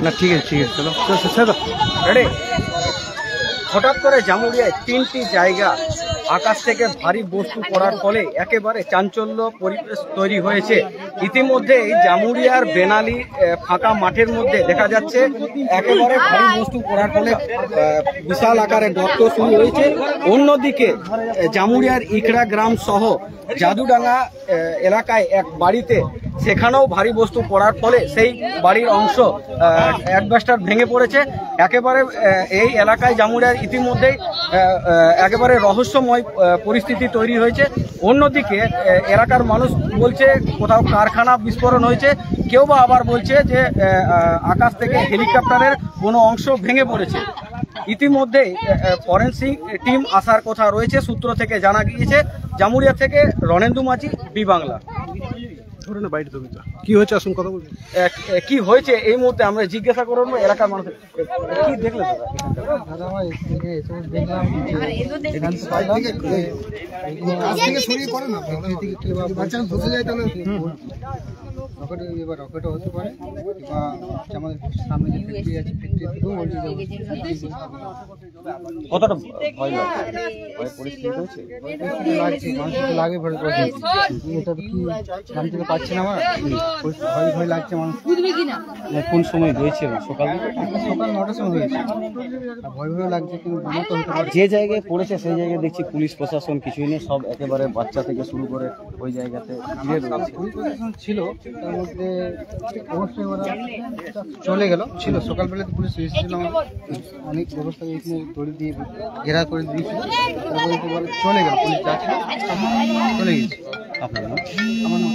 না ঠিক আছে চলো রেডি। হঠাৎ করে জামুরিয়ায় 3টি জায়গা আকাশ থেকে ভারী বস্তু পড়ার ফলে একেবারে চাঞ্চল্য পরিবেশ তৈরি হয়েছে। ইতিমধ্যে জামুরিয়ার বেনালি ফাঁকা মাঠের মধ্যে দেখা যাচ্ছে একেবারে ভারী বস্তু পড়ার ফলে বিশাল আকারে গর্ত শুরু হয়েছে। অন্যদিকে জামুরিয়ার ইকড়া গ্রাম সহ জাদুডাঙ্গা এলাকায় এক বাড়িতে সেখানেও ভারী বস্তু পড়ার ফলে সেই বাড়ির অংশ অ্যাডভেস্টার ভেঙে পড়েছে। একেবারে এই এলাকায় জামুরিয়ার ইতিমধ্যেই একেবারে রহস্যময় পরিস্থিতি তৈরি হয়েছে। অন্যদিকে এলাকার মানুষ বলছে কোথাও কারখানা বিস্ফোরণ হয়েছে, কেউ বা আবার বলছে যে আকাশ থেকে হেলিকপ্টারের কোনো অংশ ভেঙে পড়েছে। ইতিমধ্যেই ফরেন্সিক টিম আসার কথা রয়েছে সূত্র থেকে জানা গিয়েছে। জামুরিয়া থেকে রণেন্দু মাঝি, বি বাংলা। কি হয়েছে আসুন কথা বলুন। কি হয়েছে এই মুহূর্তে আমরা জিজ্ঞাসা করবো এলাকার মানুষের। কি দেখলেন দাদা? ভাই দেখলাম রকেটও হতে পারে বা আমাদের সামনে যে ফ্যাক্টরি আছে ফ্যাক্টরি থেকেও কতটা ভয় লাগছে? লাগে এটা কি জানতে পারছি না, আমার ভয় লাগছে মানুষ। কোন সময় হয়েছে? সকাল 9টার সময় হয়েছে। ভয় লাগছে কিন্তু যে জায়গায় পড়েছে সেই জায়গায় দেখছি পুলিশ প্রশাসন কিছুই নেই, সব একেবারে বাচ্চা থেকে শুরু করে ওই জায়গাতে পুলিশ প্রশাসন ছিল, তার মধ্যে অবশ্যই ওরা চলে গেল ছিল। সকালবেলা তো পুলিশ এসেছিল, অনেক ব্যবস্থা এখানে দড়ি দিয়ে ঘেরা করে দিয়েছিল, চলে গেল পুলিশ যাচ্ছিল, চলে গেছে। আপনার নাম? আমার নাম